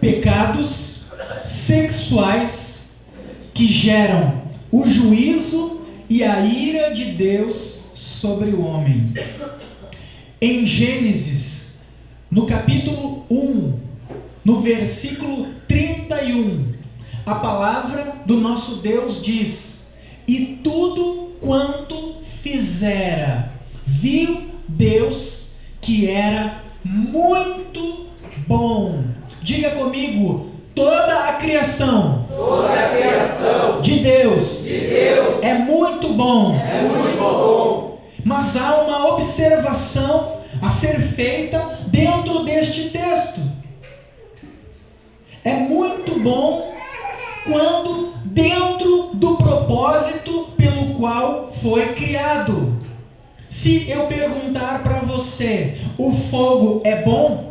pecados sexuais que geram o juízo e a ira de Deus sobre o homem. Em Gênesis, no capítulo 1, no versículo 31, a palavra do nosso Deus diz: e tudo quanto fizera, viu Deus que era muito bom. Diga comigo: toda a criação de Deus é muito bom. Mas há uma observação a ser feita dentro deste texto. É muito bom quando dentro do propósito pelo qual foi criado. Se eu perguntar para você, o fogo é bom?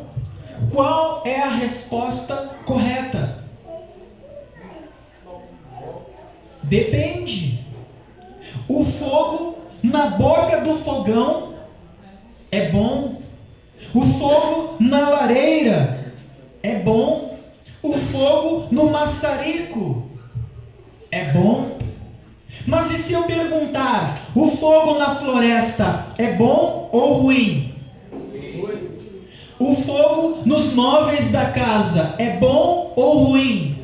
Qual é a resposta correta? Depende. O fogo na boca do fogão é bom. O fogo na lareira é bom. O fogo no maçarico é bom. Mas e se eu perguntar, o fogo na floresta é bom ou ruim? O fogo nos móveis da casa é bom ou ruim?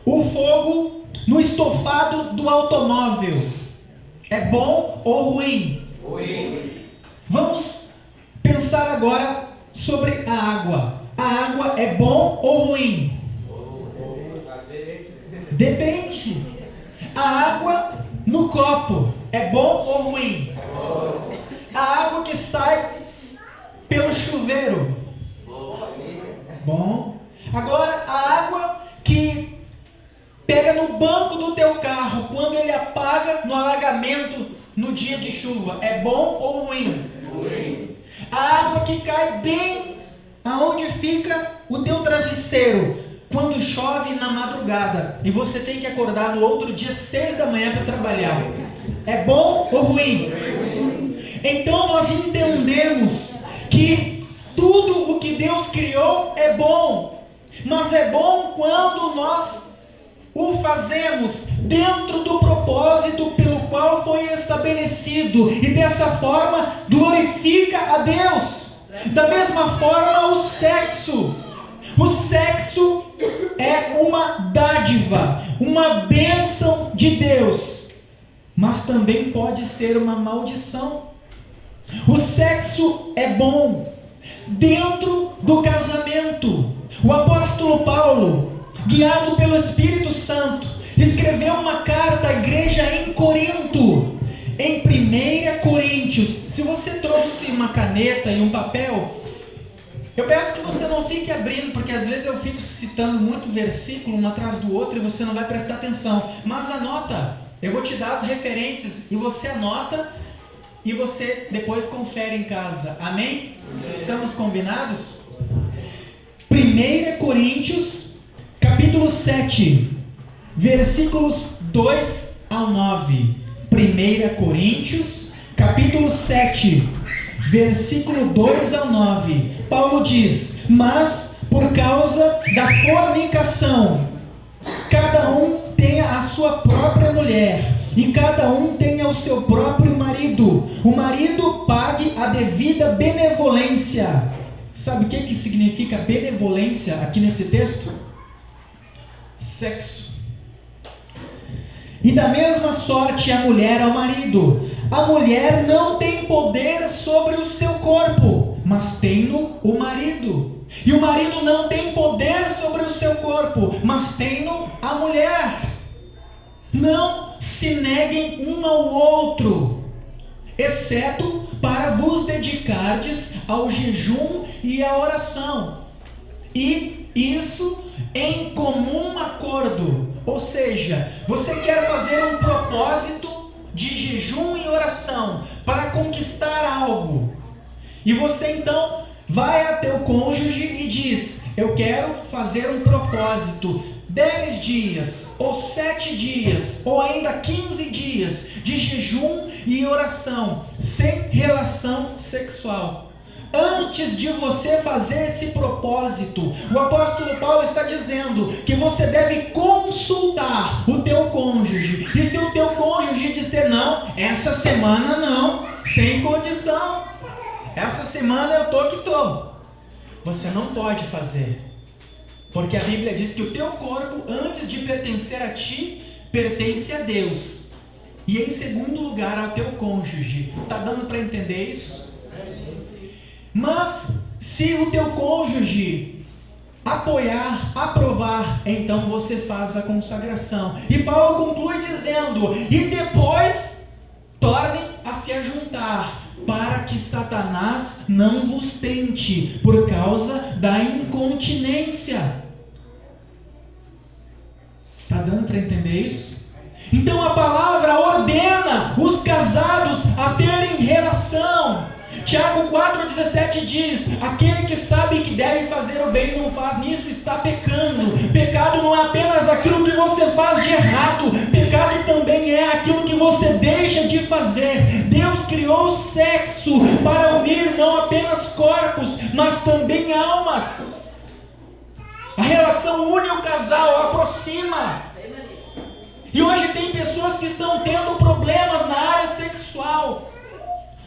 O fogo no estofado do automóvel é bom ou ruim? Vamos pensar agora sobre a água. A água é bom ou ruim? Depende. A água no copo é bom ou ruim? A água que sai pelo chuveiro, bom. Agora, a água que pega no banco do teu carro quando ele apaga no alagamento no dia de chuva, é bom ou ruim? A água que cai bem aonde fica o teu travesseiro quando chove na madrugada e você tem que acordar no outro dia 6 da manhã para trabalhar, é bom ou ruim? Então nós entendemos que tudo o que Deus criou é bom, mas é bom quando nós o fazemos dentro do propósito pelo qual foi estabelecido, e dessa forma glorifica a Deus. Da mesma forma, o sexo é uma dádiva, uma bênção de Deus, mas também pode ser uma maldição. O sexo é bom dentro do casamento. O apóstolo Paulo, guiado pelo Espírito Santo, escreveu uma carta à igreja em Corinto, em 1 Coríntios. Se você trouxe uma caneta e um papel, eu peço que você não fique abrindo, porque às vezes eu fico citando muito versículo um atrás do outro e você não vai prestar atenção. Mas anota, eu vou te dar as referências e você anota e você depois confere em casa. Amém? Estamos combinados? 1 Coríntios, capítulo 7, versículos 2 ao 9. 1 Coríntios, capítulo 7, versículo 2 ao 9. Paulo diz: mas por causa da fornicação, cada um tenha a sua própria mulher, e cada um tenha o seu próprio marido. O marido pague a devida benevolência. Sabe o que significa benevolência aqui nesse texto? Sexo. E da mesma sorte a mulher ao marido. A mulher não tem poder sobre o seu corpo, mas tem-no o marido. E o marido não tem poder sobre o seu corpo, mas tem-no a mulher. Não se neguem um ao outro, exceto para vos dedicardes ao jejum e à oração, e isso em comum acordo. Ou seja, você quer fazer um propósito de jejum e oração para conquistar algo, e você então vai até o cônjuge e diz: eu quero fazer um propósito 10 dias, ou 7 dias, ou ainda 15 dias de jejum e oração, sem relação sexual. antes de você fazer esse propósito, o apóstolo Paulo está dizendo que você deve consultar o teu cônjuge. E se o teu cônjuge disser não, essa semana não, sem condição, essa semana eu tô que tô, você não pode fazer, porque a Bíblia diz que o teu corpo, antes de pertencer a ti, pertence a Deus, e em segundo lugar ao teu cônjuge. Está dando para entender isso? Mas se o teu cônjuge apoiar, aprovar, então você faz a consagração. E Paulo conclui dizendo: e depois tornem a se ajuntar, para que Satanás não vos tente por causa da incontinência. Está dando para entender isso? Então a palavra ordena os casados a terem relação. Tiago 4,17 diz: aquele que sabe que deve fazer o bem e não faz, nisso está pecando. Pecado não é apenas aquilo que você faz de errado, pecado também é aquilo que você deixa de fazer. Deus criou o sexo para unir não apenas corpos, mas também almas. A relação une o casal, aproxima. E hoje tem pessoas que estão tendo problemas na área sexual,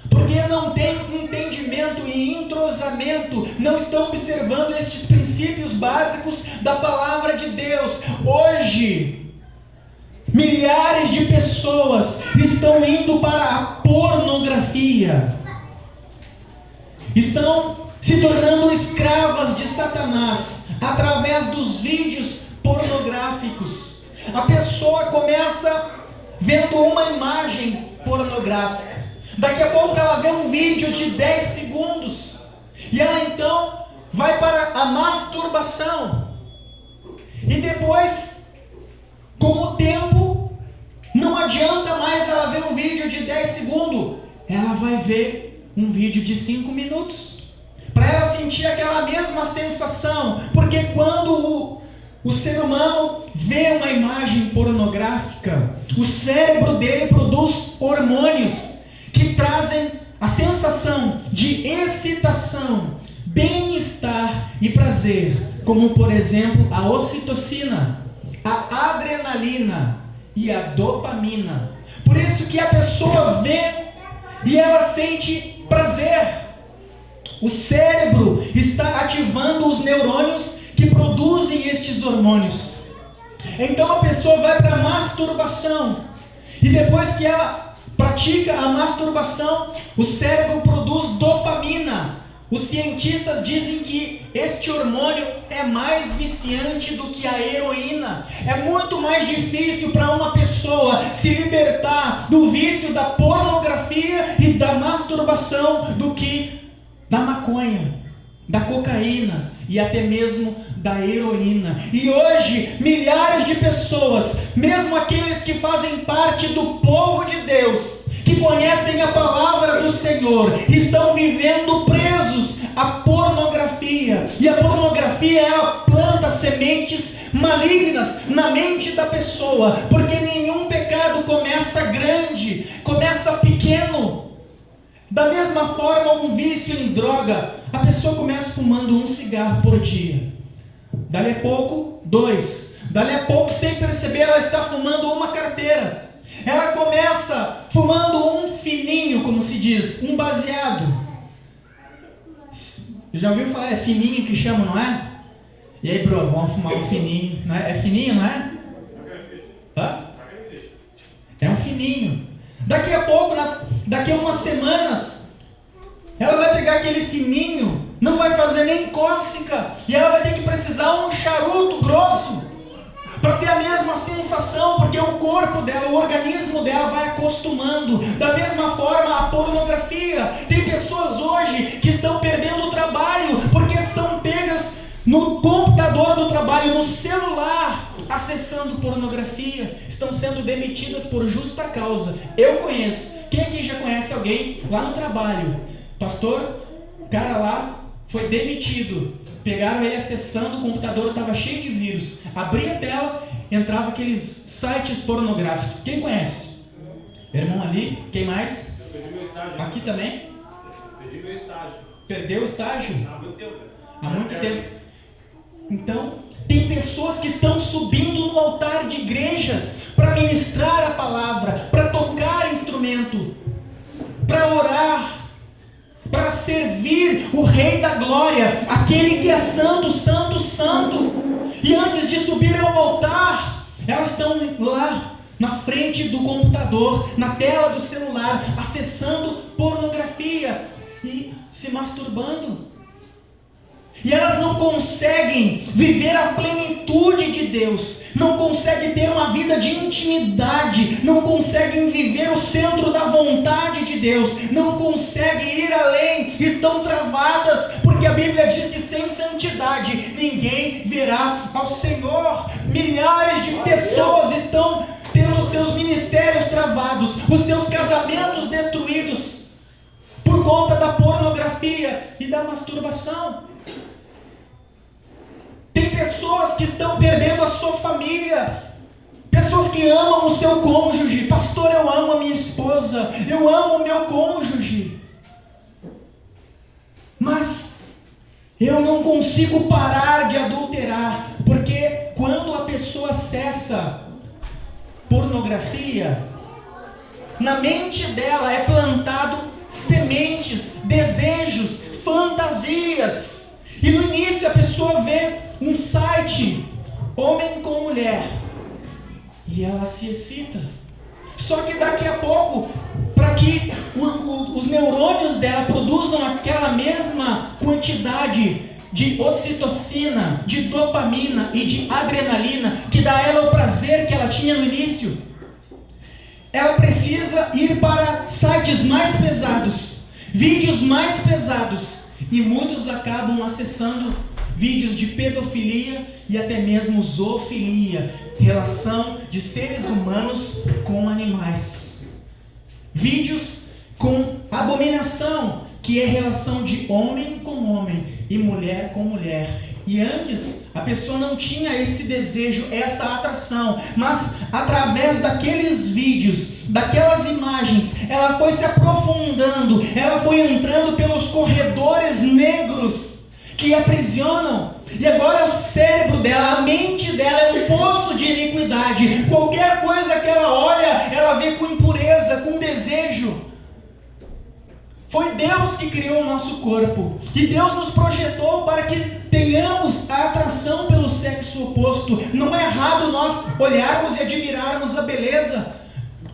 porque não tem entendimento e entrosamento, não estão observando estes princípios básicos da palavra de Deus. Hoje, milhares de pessoas estão indo para a pornografia, estão se tornando escravas de Satanás através dos vídeos pornográficos. A pessoa começa vendo uma imagem pornográfica, daqui a pouco ela vê um vídeo de 10 segundos, e ela então vai para a masturbação, e depois, com o tempo, não adianta mais ela ver um vídeo de 10 segundos, ela vai ver um vídeo de 5 minutos, para ela sentir aquela mesma sensação, porque quando o ser humano vê uma imagem pornográfica, o cérebro dele produz hormônios que trazem a sensação de excitação, bem-estar e prazer, como por exemplo a ocitocina, a adrenalina e a dopamina. Por isso que a pessoa vê e ela sente prazer. O cérebro está ativando os neurônios que produzem estes hormônios. Então a pessoa vai para a masturbação, e depois que ela pratica a masturbação, o cérebro produz dopamina. Os cientistas dizem que este hormônio é mais viciante do que a heroína. É muito mais difícil para uma pessoa se libertar do vício da pornografia e da masturbação do que da maconha, da cocaína e até mesmo da heroína. E hoje, milhares de pessoas, mesmo aqueles que fazem parte do povo de Deus, que conhecem a palavra do Senhor, estão vivendo presos à pornografia. E a pornografia, ela planta sementes malignas na mente da pessoa, porque nenhum pecado começa grande, começa pequeno. Da mesma forma, um vício em droga, a pessoa começa fumando um cigarro por dia, dali a pouco 2, dali a pouco, sem perceber, ela está fumando uma carteira. Ela começa fumando um fininho, como se diz, um baseado. Já ouviu falar? É fininho que chama, não é? E aí, bro, vamos fumar um fininho, não é? É fininho, não é? Hã? É um fininho. Daqui a pouco, daqui a umas semanas, ela vai pegar aquele fininho, não vai fazer nem cócega, e ela vai ter que precisar um charuto grosso para ter a mesma sensação, porque o corpo dela, o organismo dela vai acostumando. Da mesma forma, a pornografia. Tem pessoas hoje que estão perdendo o trabalho porque são pegas no computador do trabalho, no celular, acessando pornografia. Estão sendo demitidas por justa causa. Eu conheço. Quem aqui já conhece alguém lá no trabalho? Pastor, o cara lá foi demitido. Pegaram ele acessando, o computador estava cheio de vírus. Abria a tela, entrava aqueles sites pornográficos. Quem conhece? Irmão ali, quem mais? Eu pedi meu estágio. Aqui também? Pedi meu estágio. Perdeu o estágio? Há muito tempo. Então, tem pessoas que estão subindo no altar de igrejas para ministrar a palavra, para tocar instrumento, para orar, para servir o Rei da Glória, aquele que é santo, santo, santo. E antes de subir ao altar, elas estão lá na frente do computador, na tela do celular, acessando pornografia e se masturbando. E elas não conseguem viver a plenitude de Deus, não conseguem ter uma vida de intimidade, não conseguem viver o centro da vontade de Deus, não conseguem ir além, estão travadas, porque a Bíblia diz que sem santidade ninguém verá ao Senhor. Milhares de pessoas estão tendo seus ministérios travados, os seus casamentos destruídos, por conta da pornografia e da masturbação. Tem pessoas que estão perdendo a sua família, pessoas que amam o seu cônjuge. Pastor, eu amo a minha esposa, eu amo o meu cônjuge, mas eu não consigo parar de adulterar, porque quando a pessoa acessa pornografia, na mente dela é plantado sementes, desejos, fantasias, e no início a pessoa vê um site, homem com mulher, e ela se excita. Só que daqui a pouco, para que os neurônios dela produzam aquela mesma quantidade de ocitocina, de dopamina e de adrenalina, que dá a ela o prazer que ela tinha no início, ela precisa ir para sites mais pesados, vídeos mais pesados, e muitos acabam acessando vídeos de pedofilia e até mesmo zoofilia, relação de seres humanos com animais. Vídeos com abominação, que é relação de homem com homem e mulher com mulher. E antes a pessoa não tinha esse desejo, essa atração, mas através daqueles vídeos, daquelas imagens, ela foi se aprofundando, ela foi entrando pelos corredores negros que aprisionam, e agora o cérebro dela, a mente dela é um poço de iniquidade. Qualquer coisa que ela olha, ela vê com impureza, com desejo. Foi Deus que criou o nosso corpo, e Deus nos projetou para que tenhamos a atração pelo sexo oposto. Não é errado nós olharmos e admirarmos a beleza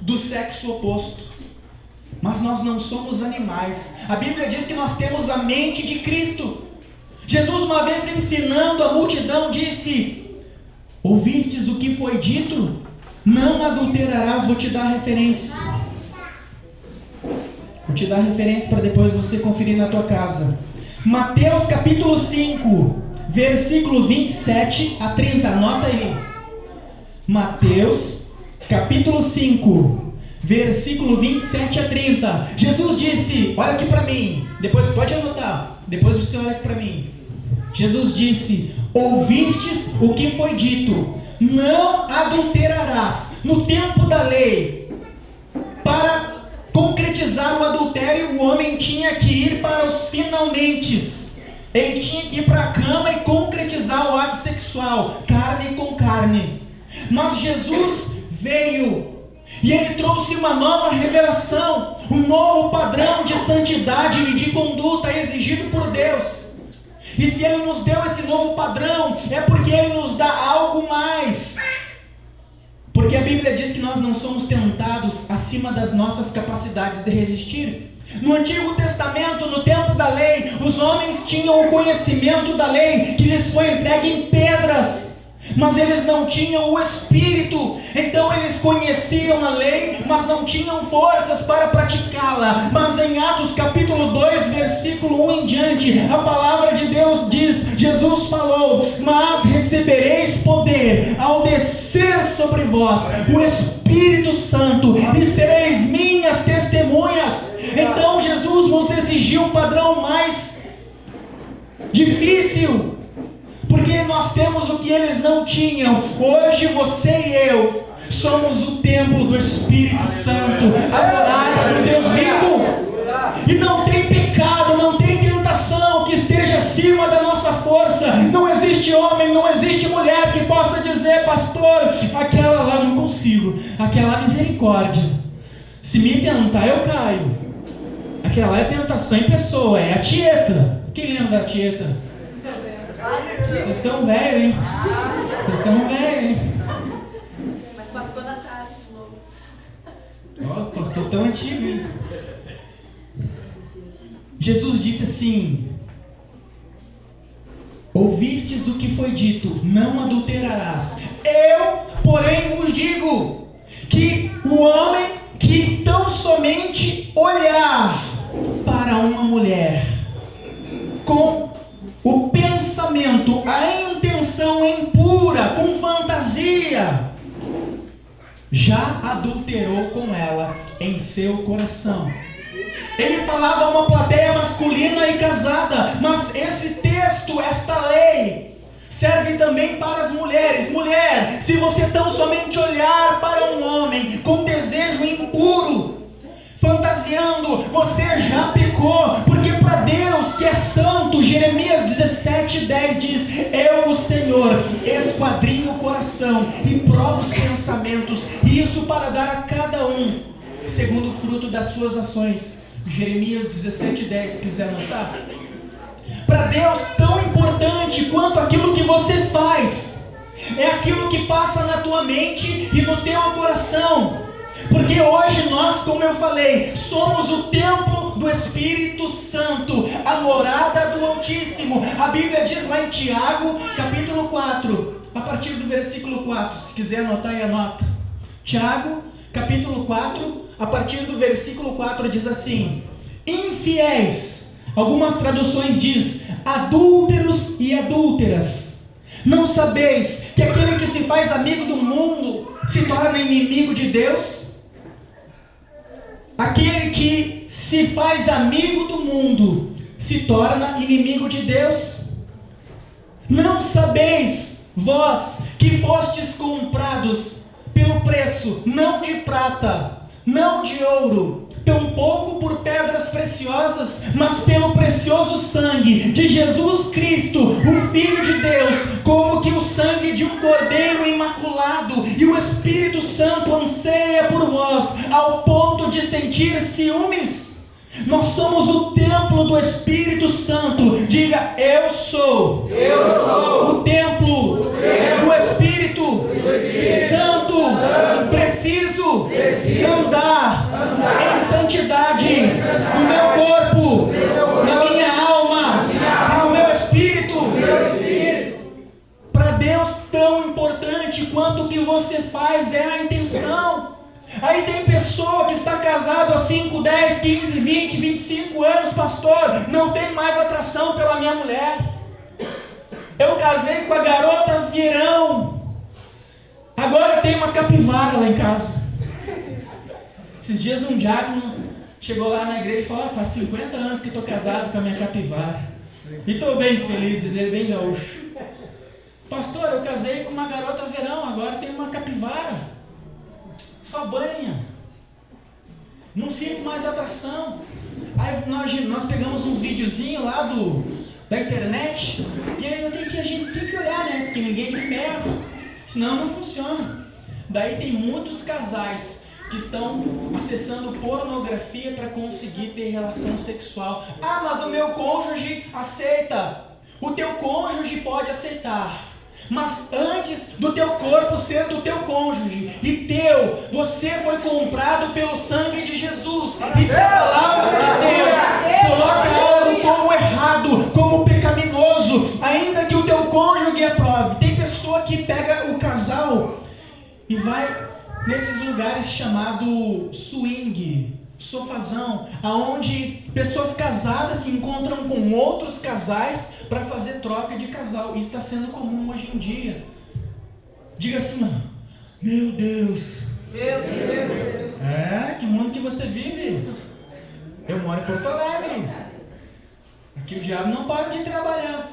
do sexo oposto, mas nós não somos animais. A Bíblia diz que nós temos a mente de Cristo. Jesus, uma vez ensinando a multidão, disse: ouvistes o que foi dito? Não adulterarás. Vou te dar a referência. Vou te dar a referência para depois você conferir na tua casa. Mateus capítulo 5, versículo 27 a 30. Anota aí. Mateus capítulo 5, versículo 27 a 30. Jesus disse, olha aqui para mim. Depois pode anotar. Depois você olha aqui para mim. Jesus disse: ouvistes o que foi dito, não adulterarás. No tempo da lei, para concretizar o adultério, o homem tinha que ir para os finalmentes. Ele tinha que ir para a cama e concretizar o ato sexual, carne com carne. Mas Jesus veio e Ele trouxe uma nova revelação, um novo padrão de santidade e de conduta exigido por Deus. E se Ele nos deu esse novo padrão, é porque Ele nos dá algo mais. Porque a Bíblia diz que nós não somos tentados acima das nossas capacidades de resistir. No Antigo Testamento, no tempo da lei, os homens tinham o conhecimento da lei que lhes foi entregue em pedras, mas eles não tinham o Espírito. Então eles conheciam a lei, mas não tinham forças para praticá-la. Mas em Atos capítulo 2, versículo 1 em diante, a palavra de Deus diz, Jesus falou: mas recebereis poder ao descer sobre vós o Espírito Santo, e sereis minhas testemunhas. Então Jesus nos exigiu um padrão mais difícil, porque nós temos o que eles não tinham. Hoje você e eu somos o templo do Espírito Santo, a morada do Deus vivo. E não tem pecado, não tem tentação misericórdia. Se me tentar, eu caio. Aquela é tentação em pessoa, é a Tieta. Quem lembra da Tieta? Vocês estão velhos, hein? Vocês estão velhos, hein? Mas passou na tarde de novo. Nossa, pastor tão antigo, hein? Jesus disse assim: ouvistes o que foi dito, não adulterarás. Eu, porém, vos digo que o homem que tão somente olhar para uma mulher com o pensamento, a intenção impura, com fantasia, já adulterou com ela em seu coração. Ele falava a uma plateia masculina e casada, mas esse texto, esta lei, serve também para as mulheres. Mulher, se você tão somente olhar para um homem com desejo impuro, fantasiando, você já pecou, porque para Deus que é santo, Jeremias 17:10 diz: eu, o Senhor, esquadrinho o coração e provo os pensamentos, e isso para dar a cada um segundo o fruto das suas ações. Jeremias 17:10, se quiser anotar. Para Deus, tão importante quanto aquilo que você faz é aquilo que passa na tua mente e no teu coração. Porque hoje nós, como eu falei, somos o templo do Espírito Santo, a morada do Altíssimo. A Bíblia diz lá em Tiago, capítulo 4, a partir do versículo 4, se quiser anotar e anota. Tiago, capítulo 4, a partir do versículo 4 diz assim: infiéis, algumas traduções diz adúlteros e adúlteras, não sabeis que aquele que se faz amigo do mundo se torna inimigo de Deus? Aquele que se faz amigo do mundo se torna inimigo de Deus? Não sabeis, vós que fostes comprados pelo preço, não de prata, não de ouro, tampouco por pedras preciosas, mas pelo precioso sangue de Jesus Cristo, o Filho de Deus, como que o sangue de um cordeiro imaculado, e o Espírito Santo anseia por vós, ao ponto de sentir ciúmes? Nós somos o templo do Espírito Santo. Diga: eu sou o templo do Espírito Santo. Preciso andar em santidade no meu corpo, na minha alma e no meu espírito. Para Deus, tão importante quanto o que você faz é a intenção. Aí tem pessoa que está casado há 5, 10, 15, 20, 25 anos, pastor, não tem mais atração pela minha mulher. Eu casei com a garota verão, agora tem uma capivara lá em casa. Esses dias um diácono chegou lá na igreja e falou: faz 50 anos que estou casado com a minha capivara e estou bem feliz, dizer bem gaúcho. Pastor, eu casei com uma garota verão, agora tem uma capivara. Só banha, não sinto mais atração. Aí nós pegamos uns videozinhos lá da internet, e aí a gente tem que olhar, né? Porque ninguém tem ferro, senão não funciona. Daí tem muitos casais que estão acessando pornografia para conseguir ter relação sexual. Ah, mas o meu cônjuge aceita. O teu cônjuge pode aceitar, mas antes do teu corpo ser do teu cônjuge e teu, você foi comprado pelo sangue de Jesus. E se a palavra de Deus coloca algo como errado, como pecaminoso, ainda que o teu cônjuge aprove. Tem pessoa que pega o casal e vai nesses lugares chamado swing, sofazão, aonde pessoas casadas se encontram com outros casais para fazer troca de casal. Isso está sendo comum hoje em dia. Diga assim: meu Deus. Meu Deus. É, que mundo que você vive. Eu moro em Porto Alegre. Aqui o diabo não para de trabalhar,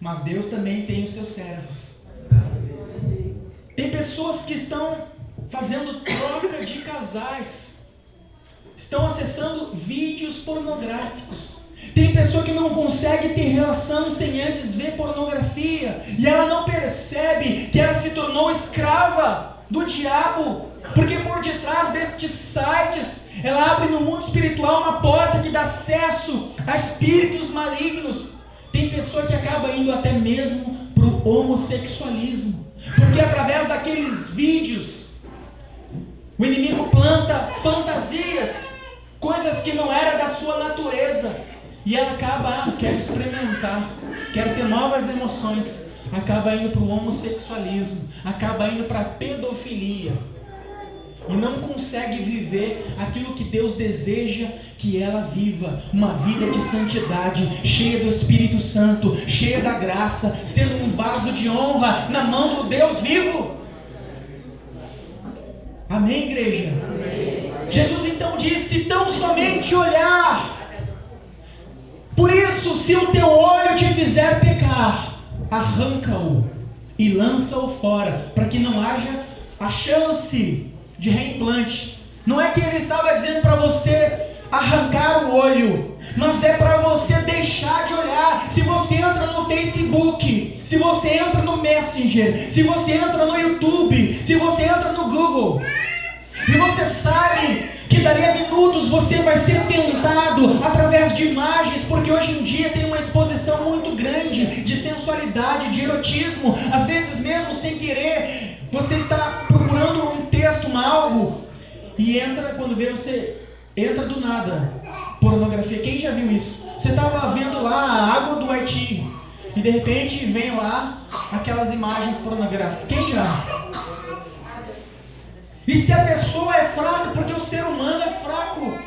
mas Deus também tem os seus servos. Tem pessoas que estão fazendo troca de casais, estão acessando vídeos pornográficos. Tem pessoa que não consegue ter relação sem antes ver pornografia, e ela não percebe que ela se tornou escrava do diabo. Porque por detrás destes sites, ela abre no mundo espiritual uma porta que dá acesso a espíritos malignos. Tem pessoa que acaba indo até mesmo para o homossexualismo, porque através daqueles vídeos, o inimigo planta fantasias, coisas que não era da sua natureza, e ela acaba, quero experimentar, quero ter novas emoções, acaba indo para o homossexualismo, acaba indo para a pedofilia, e não consegue viver aquilo que Deus deseja que ela viva, uma vida de santidade, cheia do Espírito Santo, cheia da graça, sendo um vaso de honra na mão do Deus vivo. Amém, igreja? Amém. Jesus então disse, tão somente olhar. Por isso, se o teu olho te fizer pecar, arranca-o e lança-o fora, para que não haja a chance de reimplante. Não é que ele estava dizendo para você arrancar o olho, mas é para você deixar de olhar. Se você entra no Facebook, se você entra no Messenger, se você entra no YouTube, se você entra no Google, e você sabe que dali a minutos você vai ser tentado através de imagens, porque hoje em dia tem uma exposição muito grande de sensualidade, de erotismo. Às vezes mesmo sem querer, você está procurando um texto, algo, e entra, quando vê, você entra do nada, pornografia. Quem já viu isso? Você estava vendo lá a água do Haiti, e de repente vem lá aquelas imagens pornográficas. Quem já? E se a pessoa é fraca, porque o ser humano é fraco,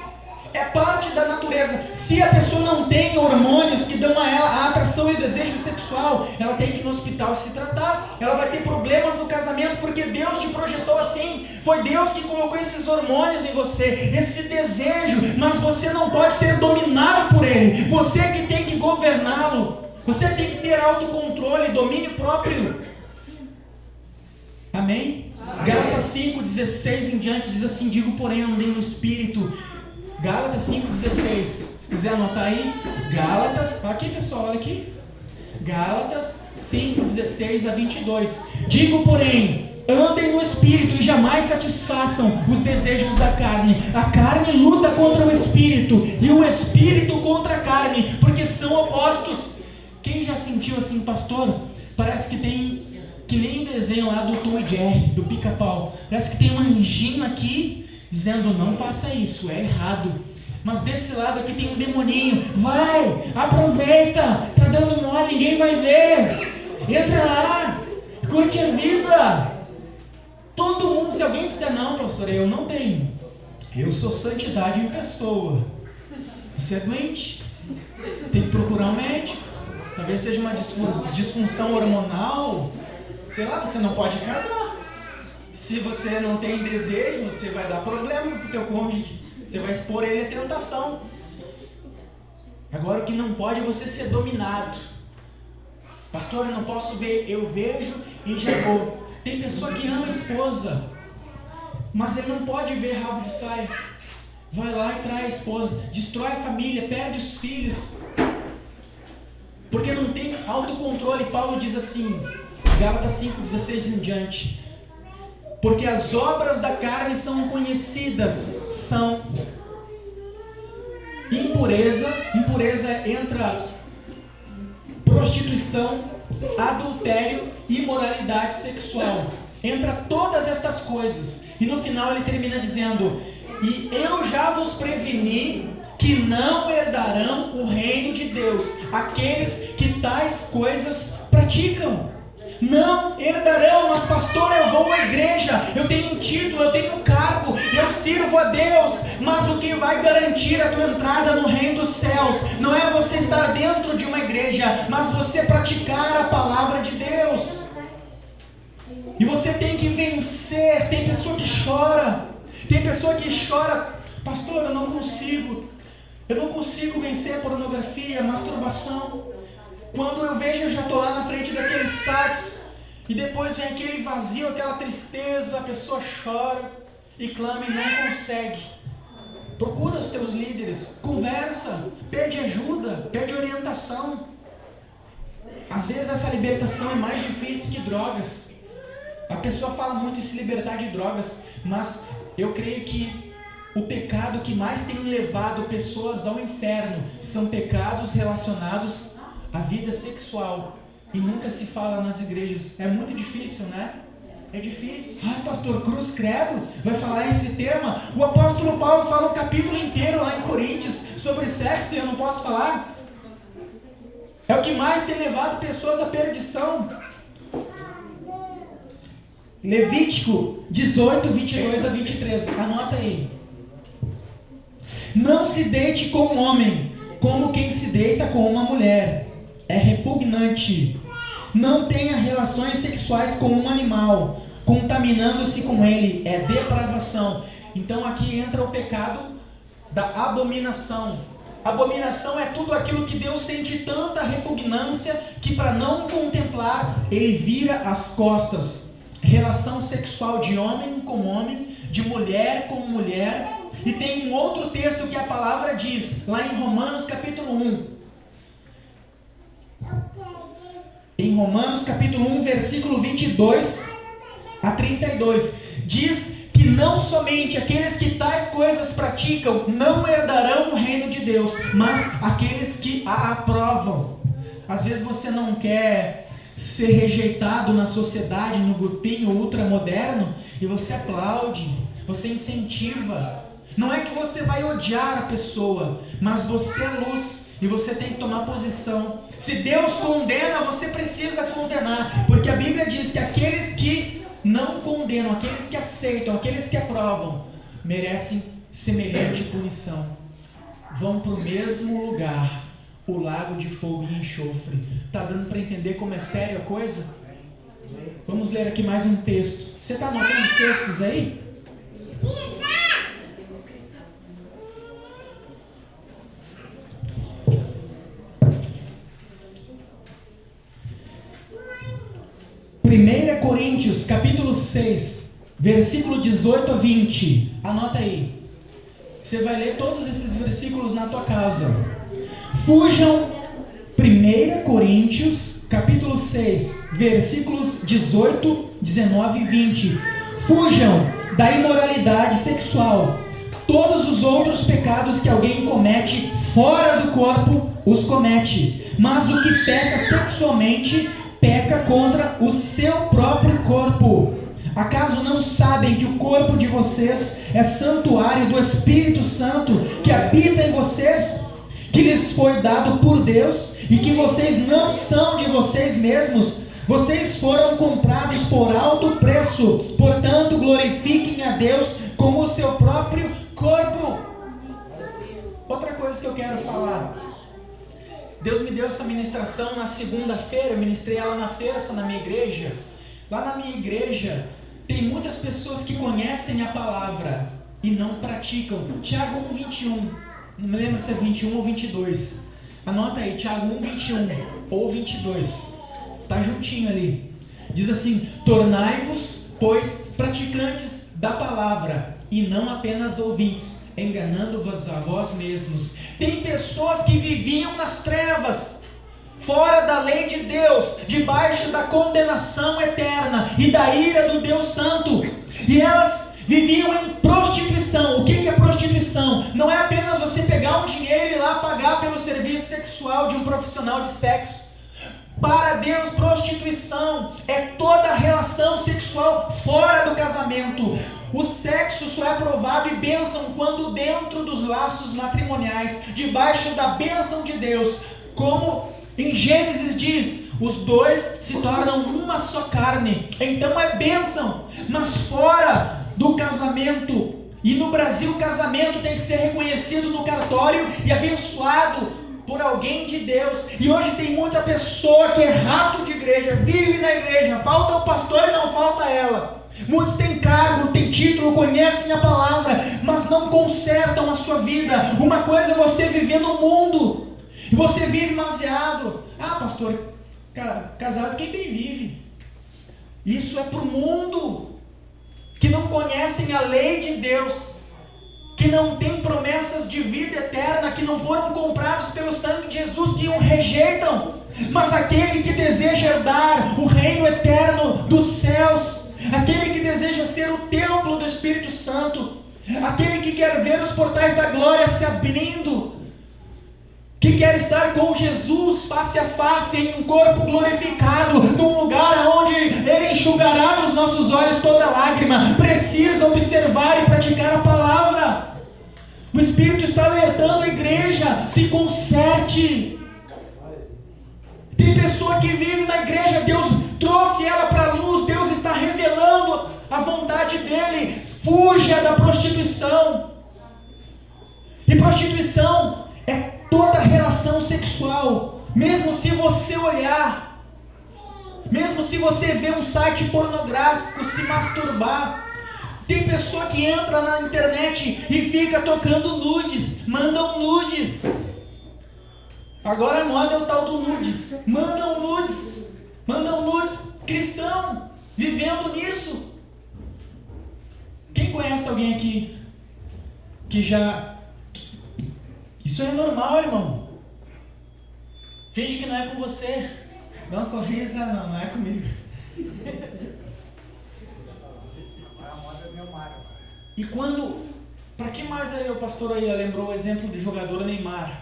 é parte da natureza. Se a pessoa não tem hormônios que dão a ela a atração e o desejo sexual, ela tem que ir no hospital se tratar. Ela vai ter problemas no casamento, porque Deus te projetou assim. Foi Deus que colocou esses hormônios em você, esse desejo, mas você não pode ser dominado por ele. Você que tem que governá-lo. Você tem que ter autocontrole, domínio próprio. Amém? Gálatas 5:16 em diante diz assim, digo porém andei no Espírito. Gálatas 5:16, se quiser anotar aí, Gálatas, aqui pessoal, olha aqui, Gálatas 5:16 a 22, digo porém, andem no Espírito e jamais satisfaçam os desejos da carne. A carne luta contra o Espírito e o Espírito contra a carne, porque são opostos. Quem já sentiu assim, pastor? Parece que tem, que nem desenho lá do Tom e Jerry, do Pica-Pau, parece que tem um anjinho aqui dizendo, não faça isso, é errado. Mas desse lado aqui tem um demoninho, vai, aproveita, tá dando mole, ninguém vai ver, entra lá, curte a vida. Todo mundo, se alguém disser, não pastor, eu não tenho, eu sou santidade em pessoa, você é doente, tem que procurar um médico, talvez seja uma disfunção hormonal, sei lá, você não pode casar. Se você não tem desejo, você vai dar problema para o teu cônjuge. Você vai expor ele à tentação. Agora o que não pode é você ser dominado. Pastor, eu não posso ver, eu vejo e já vou. Tem pessoa que ama a esposa, mas ele não pode ver rabo de saia. Vai lá e trai a esposa, destrói a família, perde os filhos. Porque não tem autocontrole. Paulo diz assim, Gálatas 5:16 em diante, porque as obras da carne são conhecidas, são impureza entra prostituição, adultério, imoralidade sexual, entra todas estas coisas, e no final ele termina dizendo, e eu já vos preveni que não herdarão o reino de Deus aqueles que tais coisas praticam. Não herdarão. Mas pastor, eu vou à igreja, eu tenho um título, eu tenho um cargo, eu sirvo a Deus, mas o que vai garantir a tua entrada no reino dos céus não é você estar dentro de uma igreja, mas você praticar a palavra de Deus. E você tem que vencer. Tem pessoa que chora, pastor, eu não consigo vencer a pornografia, a masturbação. Quando eu vejo, eu já estou lá na frente daqueles sites, e depois vem aquele vazio, aquela tristeza, a pessoa chora e clama e não consegue. Procura os teus líderes, conversa, pede ajuda, pede orientação. Às vezes essa libertação é mais difícil que drogas. A pessoa fala muito em se libertar de drogas, Mas eu creio que o pecado que mais tem levado pessoas ao inferno são pecados relacionados à vida sexual. E nunca se fala nas igrejas. É muito difícil, né? É difícil. Pastor, cruz credo vai falar esse tema. O apóstolo Paulo fala um capítulo inteiro lá em Coríntios sobre sexo e eu não posso falar. É o que mais tem levado pessoas à perdição. Levítico 18, 22 a 23. Anota aí. Não se deite com um homem como quem se deita com uma mulher. É repugnante. Não tenha relações sexuais com um animal, contaminando-se com ele. É depravação. Então aqui entra o pecado da abominação. Abominação é tudo aquilo que Deus sente tanta repugnância que para não contemplar, ele vira as costas. Relação sexual de homem com homem, de mulher com mulher. E tem um outro texto que a palavra diz, lá em Romanos capítulo 1. Em Romanos capítulo 1, versículo 22 a 32. Diz que não somente aqueles que tais coisas praticam não herdarão o reino de Deus, mas aqueles que a aprovam. Às vezes você não quer ser rejeitado na sociedade, no grupinho ultramoderno, e você aplaude, você incentiva. Não é que você vai odiar a pessoa, mas você é luz e você tem que tomar posição. Se Deus condena, você precisa condenar, porque a Bíblia diz que aqueles que não condenam, aqueles que aceitam, aqueles que aprovam, merecem semelhante punição. Vão para o mesmo lugar, o lago de fogo e enxofre. Está dando para entender como é séria a coisa? Vamos ler aqui mais um texto. Você está anotando os textos aí? Coríntios, capítulo 6, versículo 18 a 20. Anota aí. Você vai ler todos esses versículos na tua casa. Fujam. 1 Coríntios, capítulo 6, versículos 18, 19 e 20. Fujam da imoralidade sexual. Todos os outros pecados que alguém comete fora do corpo, os comete. Mas o que peca sexualmente, peca contra o seu próprio corpo. Acaso não sabem que o corpo de vocês é santuário do Espírito Santo que habita em vocês, que lhes foi dado por Deus e que vocês não são de vocês mesmos? Vocês foram comprados por alto preço, portanto glorifiquem a Deus com o seu próprio corpo. Outra coisa que eu quero falar. Deus me deu essa ministração na segunda-feira, eu ministrei ela na terça na minha igreja. Lá na minha igreja tem muitas pessoas que conhecem a palavra e não praticam. Tiago 1:21, não me lembro se é 21 ou 22. Anota aí, Tiago 1:21 ou 22. Está juntinho ali. Diz assim: tornai-vos, pois, praticantes da palavra e não apenas ouvintes, enganando-vos a vós mesmos. Tem pessoas que viviam nas trevas, fora da lei de Deus, debaixo da condenação eterna e da ira do Deus Santo, e elas viviam em prostituição. O que é prostituição? Não é apenas você pegar um dinheiro e ir lá pagar pelo serviço sexual de um profissional de sexo. Para Deus, prostituição é toda relação sexual fora do casamento. O sexo só é aprovado e bênção quando dentro dos laços matrimoniais, debaixo da bênção de Deus. Como em Gênesis diz, os dois se tornam uma só carne. Então é bênção, mas fora do casamento. E no Brasil o casamento tem que ser reconhecido no cartório e abençoado por alguém de Deus. E hoje tem muita pessoa que é rato de igreja, vive na igreja, falta o pastor e não falta ela. Muitos têm cargo, têm título, conhecem a palavra, mas não consertam a sua vida. Uma coisa é você viver no mundo, e você vive demasiado. Pastor, casado quem bem vive. Isso é para o mundo, que não conhecem a lei de Deus, que não tem promessas de vida eterna, que não foram comprados pelo sangue de Jesus, que o rejeitam. Mas aquele que deseja herdar o reino eterno dos céus, aquele que deseja ser o templo do Espírito Santo, aquele que quer ver os portais da glória se abrindo, que quer estar com Jesus face a face, em um corpo glorificado, num lugar onde Ele enxugará nos nossos olhos toda lágrima, precisa observar e praticar a palavra. O Espírito está alertando a igreja: se conserte. Tem pessoa que vive na igreja, Deus trouxe ela para a luz, Deus está revelando a vontade dEle. Fuja da prostituição. E prostituição é toda relação sexual. Mesmo se você olhar, mesmo se você ver um site pornográfico, se masturbar, tem pessoa que entra na internet e fica tocando nudes, mandam nudes. Agora a moda é o tal do nudes. Mandam nudes, cristão, vivendo nisso. Quem conhece alguém aqui que já... Isso é normal, irmão. Finge que não é com você. Dá um sorriso, não é comigo. E quando... Para que mais aí o pastor aí lembrou o exemplo do jogador Neymar?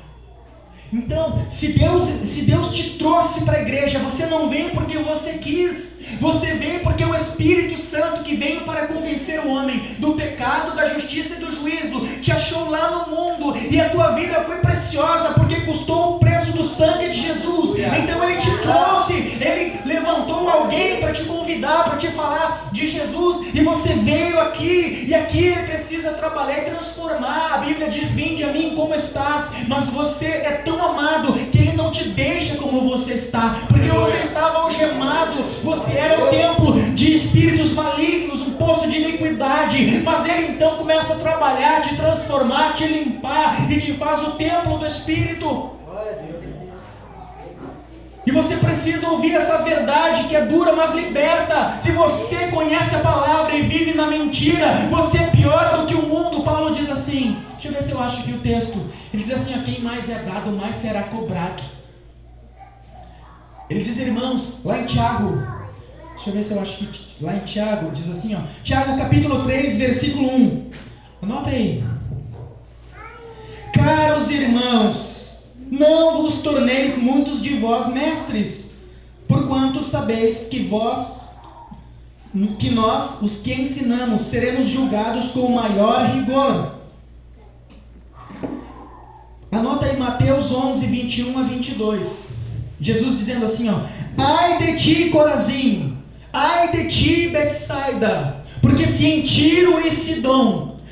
Então, se Deus te trouxe para a igreja, você não vem porque você quis, você vem porque o Espírito Santo, que veio para convencer o homem do pecado, da justiça e do juízo, te achou lá no mundo, e a tua vida foi preciosa, porque custou o preço do sangue de Jesus. Então Ele te trouxe, Ele levantou alguém para te convidar, para te falar de Jesus, e você veio aqui, e aqui Ele precisa trabalhar e transformar. A Bíblia diz: vinde a mim como estás, mas você é tão amado que Ele não te deixa como você está, porque você estava algemado, você era o templo de espíritos malignos, um poço de iniquidade, mas Ele então começa a trabalhar, te transformar, te limpar e te faz o templo do Espírito. E você precisa ouvir essa verdade que é dura, mas liberta. Se você conhece a palavra e vive na mentira, você é pior do que o mundo. Paulo diz assim, deixa eu ver se eu acho aqui o texto. Ele diz assim: a quem mais é dado, mais será cobrado. Ele diz, irmãos, lá em Tiago, deixa eu ver se eu acho que lá em Tiago, diz assim, ó, Tiago capítulo 3, versículo 1. Anota aí. Caros irmãos, não vos torneis muitos de vós mestres, porquanto sabeis que nós, os que ensinamos, seremos julgados com maior rigor. Anota aí Mateus 11, 21 a 22. Jesus dizendo assim, ó: ai de ti, Corazim, ai de ti, Betsaida, porque se em Tiro e Sidom